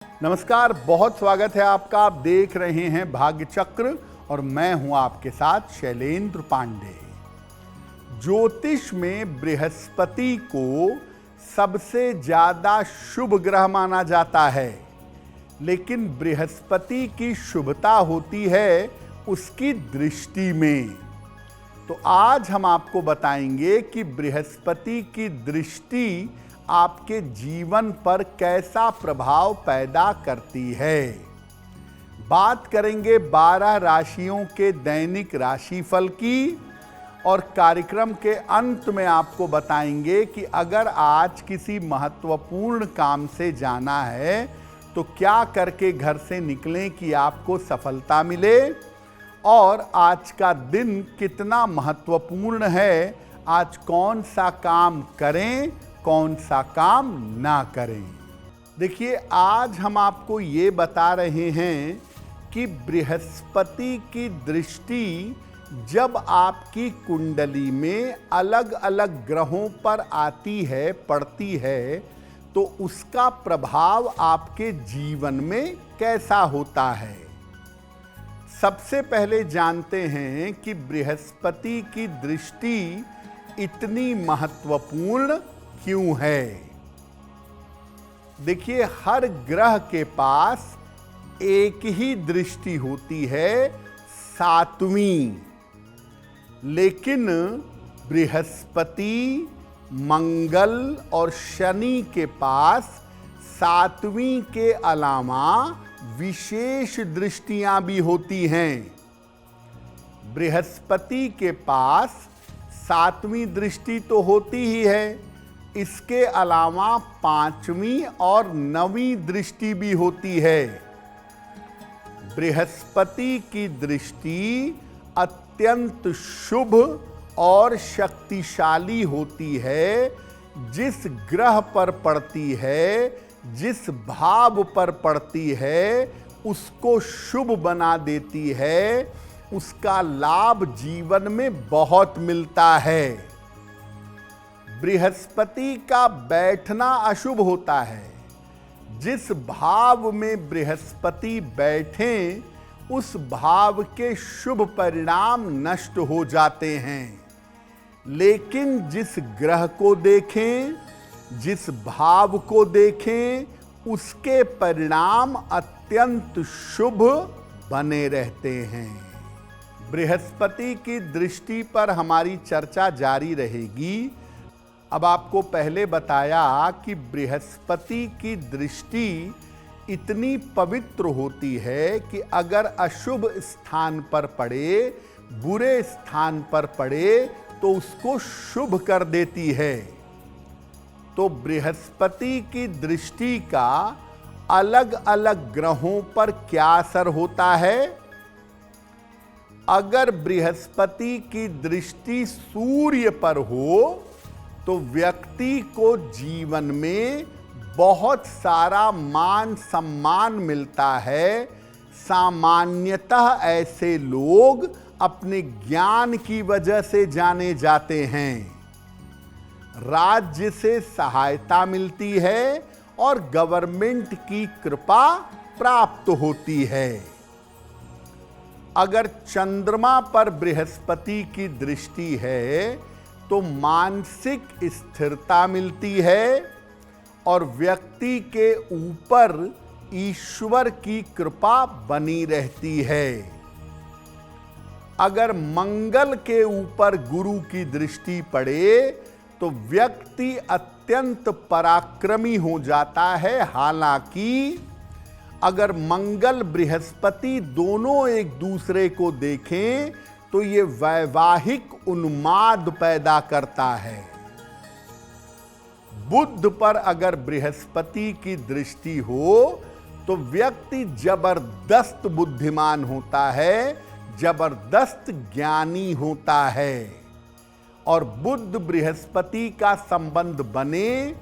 नमस्कार, बहुत स्वागत है आपका। आप देख रहे हैं भाग्य चक्र और मैं हूं आपके साथ शैलेंद्र पांडे। ज्योतिष में बृहस्पति को सबसे ज्यादा शुभ ग्रह माना जाता है, लेकिन बृहस्पति की शुभता होती है उसकी दृष्टि में। तो आज हम आपको बताएंगे कि बृहस्पति की दृष्टि आपके जीवन पर कैसा प्रभाव पैदा करती है। बात करेंगे 12 राशियों के दैनिक राशिफल की और कार्यक्रम के अंत में आपको बताएंगे कि अगर आज किसी महत्वपूर्ण काम से जाना है तो क्या करके घर से निकलें कि आपको सफलता मिले, और आज का दिन कितना महत्वपूर्ण है, आज कौन सा काम करें कौन सा काम ना करें। देखिए, आज हम आपको ये बता रहे हैं कि बृहस्पति की दृष्टि जब आपकी कुंडली में अलग अलग ग्रहों पर आती है, पड़ती है, तो उसका प्रभाव आपके जीवन में कैसा होता है। सबसे पहले जानते हैं कि बृहस्पति की दृष्टि इतनी महत्वपूर्ण क्यों है। देखिए, हर ग्रह के पास एक ही दृष्टि होती है, 7वीं, लेकिन बृहस्पति, मंगल और शनि के पास 7वीं के अलावा विशेष दृष्टियां भी होती हैं। बृहस्पति के पास 7वीं दृष्टि तो होती ही है, इसके अलावा 5वीं और 9वीं दृष्टि भी होती है। बृहस्पति की दृष्टि अत्यंत शुभ और शक्तिशाली होती है। जिस ग्रह पर पड़ती है, जिस भाव पर पड़ती है, उसको शुभ बना देती है, उसका लाभ जीवन में बहुत मिलता है। बृहस्पति का बैठना अशुभ होता है। जिस भाव में बृहस्पति बैठें, उस भाव के शुभ परिणाम नष्ट हो जाते हैं। लेकिन जिस ग्रह को देखें, जिस भाव को देखें, उसके परिणाम अत्यंत शुभ बने रहते हैं। बृहस्पति की दृष्टि पर हमारी चर्चा जारी रहेगी। अब आपको पहले बताया कि बृहस्पति की दृष्टि इतनी पवित्र होती है कि अगर अशुभ स्थान पर पड़े, बुरे स्थान पर पड़े, तो उसको शुभ कर देती है। तो बृहस्पति की दृष्टि का अलग अलग ग्रहों पर क्या असर होता है। अगर बृहस्पति की दृष्टि सूर्य पर हो तो व्यक्ति को जीवन में बहुत सारा मान सम्मान मिलता है। सामान्यतः ऐसे लोग अपने ज्ञान की वजह से जाने जाते हैं। राज्य से सहायता मिलती है और गवर्नमेंट की कृपा प्राप्त होती है। अगर चंद्रमा पर बृहस्पति की दृष्टि है तो मानसिक स्थिरता मिलती है और व्यक्ति के ऊपर ईश्वर की कृपा बनी रहती है। अगर मंगल के ऊपर गुरु की दृष्टि पड़े तो व्यक्ति अत्यंत पराक्रमी हो जाता है। हालांकि अगर मंगल बृहस्पति दोनों एक दूसरे को देखें तो ये वैवाहिक उन्माद पैदा करता है। बुध पर अगर बृहस्पति की दृष्टि हो तो व्यक्ति जबरदस्त बुद्धिमान होता है, जबरदस्त ज्ञानी होता है। और बुध बृहस्पति का संबंध बने,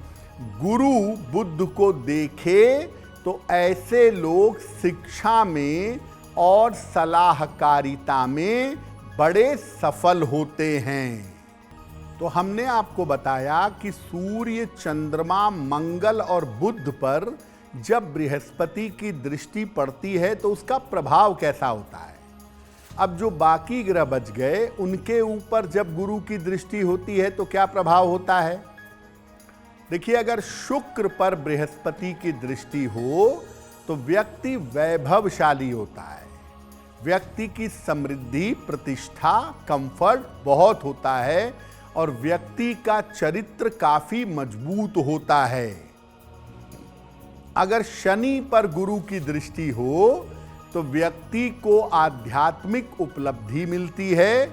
गुरु बुध को देखे, तो ऐसे लोग शिक्षा में और सलाहकारिता में बड़े सफल होते हैं। तो हमने आपको बताया कि सूर्य, चंद्रमा, मंगल और बुध पर जब बृहस्पति की दृष्टि पड़ती है तो उसका प्रभाव कैसा होता है। अब जो बाकी ग्रह बच गए उनके ऊपर जब गुरु की दृष्टि होती है तो क्या प्रभाव होता है। देखिए, अगर शुक्र पर बृहस्पति की दृष्टि हो तो व्यक्ति वैभवशाली होता है, व्यक्ति की समृद्धि, प्रतिष्ठा, कंफर्ट बहुत होता है और व्यक्ति का चरित्र काफी मजबूत होता है। अगर शनि पर गुरु की दृष्टि हो तो व्यक्ति को आध्यात्मिक उपलब्धि मिलती है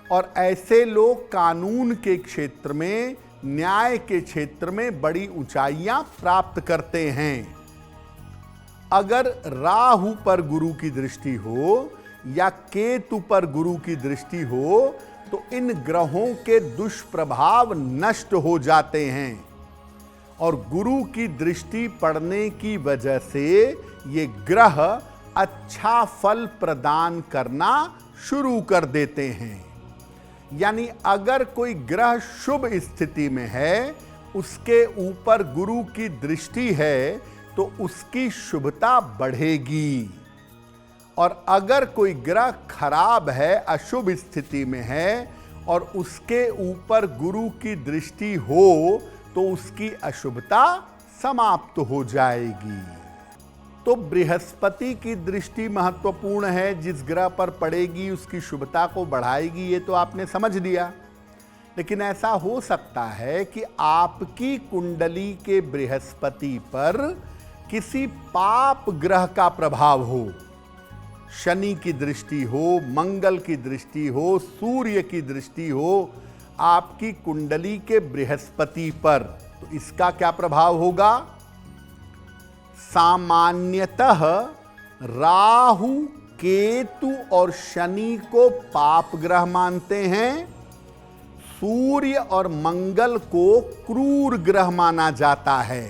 और ऐसे लोग कानून के क्षेत्र में, न्याय के क्षेत्र में बड़ी ऊंचाइयां प्राप्त करते हैं। अगर राहु पर गुरु की दृष्टि हो या केतु पर गुरु की दृष्टि हो तो इन ग्रहों के दुष्प्रभाव नष्ट हो जाते हैं और गुरु की दृष्टि पड़ने की वजह से ये ग्रह अच्छा फल प्रदान करना शुरू कर देते हैं। यानी अगर कोई ग्रह शुभ स्थिति में है, उसके ऊपर गुरु की दृष्टि है तो उसकी शुभता बढ़ेगी और अगर कोई ग्रह खराब है, अशुभ स्थिति में है और उसके ऊपर गुरु की दृष्टि हो तो उसकी अशुभता समाप्त हो जाएगी। तो बृहस्पति की दृष्टि महत्वपूर्ण है, जिस ग्रह पर पड़ेगी उसकी शुभता को बढ़ाएगी, ये तो आपने समझ लिया। लेकिन ऐसा हो सकता है कि आपकी कुंडली के बृहस्पति पर किसी पाप ग्रह का प्रभाव हो, शनि की दृष्टि हो, मंगल की दृष्टि हो, सूर्य की दृष्टि हो आपकी कुंडली के बृहस्पति पर, तो इसका क्या प्रभाव होगा। सामान्यतः राहु, केतु और शनि को पाप ग्रह मानते हैं, सूर्य और मंगल को क्रूर ग्रह माना जाता है।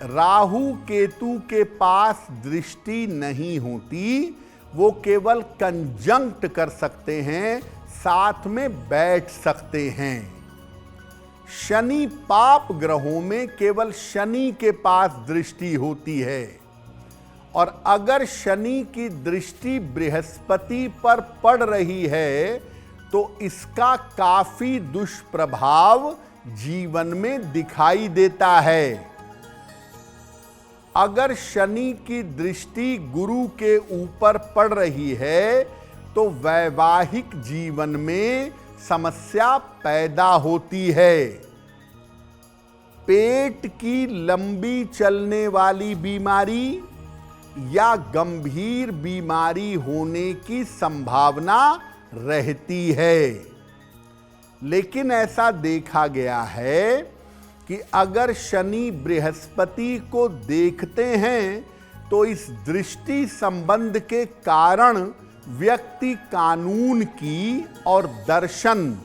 राहु केतु के पास दृष्टि नहीं होती, वो केवल कंजंक्ट कर सकते हैं, साथ में बैठ सकते हैं। शनि पाप ग्रहों में केवल शनि के पास दृष्टि होती है और अगर शनि की दृष्टि बृहस्पति पर पड़ रही है तो इसका काफी दुष्प्रभाव जीवन में दिखाई देता है। अगर शनि की दृष्टि गुरु के ऊपर पड़ रही है तो वैवाहिक जीवन में समस्या पैदा होती है। पेट की लंबी चलने वाली बीमारी या गंभीर बीमारी होने की संभावना रहती है। लेकिन ऐसा देखा गया है कि अगर शनि बृहस्पति को देखते हैं तो इस दृष्टि संबंध के कारण व्यक्ति कानून की और दर्शन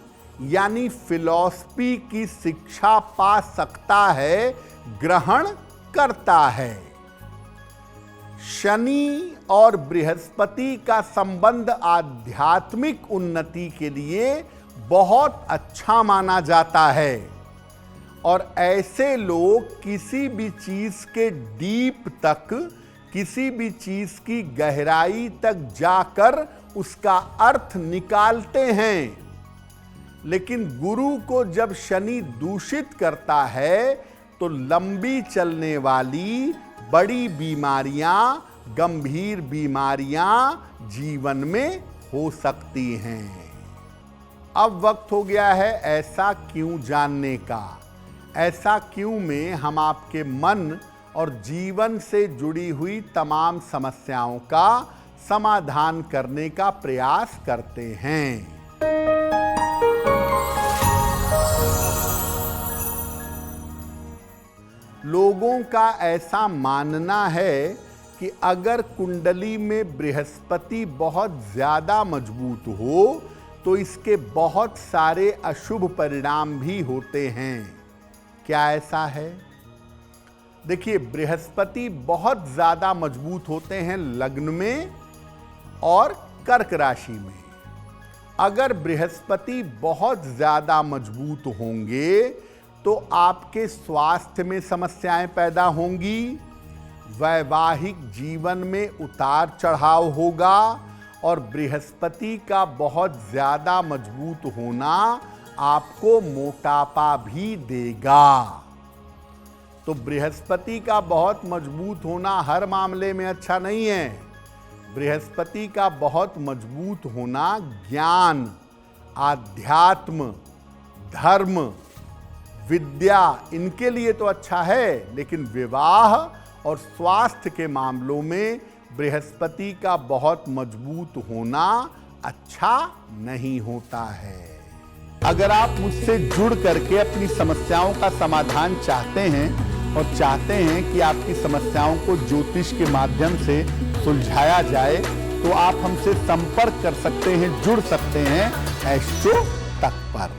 यानी फिलॉसफी की शिक्षा पा सकता है, ग्रहण करता है। शनि और बृहस्पति का संबंध आध्यात्मिक उन्नति के लिए बहुत अच्छा माना जाता है और ऐसे लोग किसी भी चीज के डीप तक, किसी भी चीज की गहराई तक जाकर उसका अर्थ निकालते हैं। लेकिन गुरु को जब शनि दूषित करता है तो लंबी चलने वाली बड़ी बीमारियां, गंभीर बीमारियां जीवन में हो सकती हैं। अब वक्त हो गया है ऐसा क्यों जानने का। ऐसा क्यों में हम आपके मन और जीवन से जुड़ी हुई तमाम समस्याओं का समाधान करने का प्रयास करते हैं। लोगों का ऐसा मानना है कि अगर कुंडली में बृहस्पति बहुत ज्यादा मजबूत हो तो इसके बहुत सारे अशुभ परिणाम भी होते हैं। क्या ऐसा है? देखिए, बृहस्पति बहुत ज्यादा मजबूत होते हैं लग्न में और कर्क राशि में। अगर बृहस्पति बहुत ज्यादा मजबूत होंगे तो आपके स्वास्थ्य में समस्याएं पैदा होंगी, वैवाहिक जीवन में उतार चढ़ाव होगा और बृहस्पति का बहुत ज्यादा मजबूत होना आपको मोटापा भी देगा। तो बृहस्पति का बहुत मजबूत होना हर मामले में अच्छा नहीं है। बृहस्पति का बहुत मजबूत होना ज्ञान, आध्यात्म, धर्म, विद्या, इनके लिए तो अच्छा है, लेकिन विवाह और स्वास्थ्य के मामलों में बृहस्पति का बहुत मजबूत होना अच्छा नहीं होता है। अगर आप मुझसे जुड़ करके अपनी समस्याओं का समाधान चाहते हैं और चाहते हैं कि आपकी समस्याओं को ज्योतिष के माध्यम से सुलझाया जाए, तो आप हमसे संपर्क कर सकते हैं, जुड़ सकते हैं एस्ट्रो तक पर।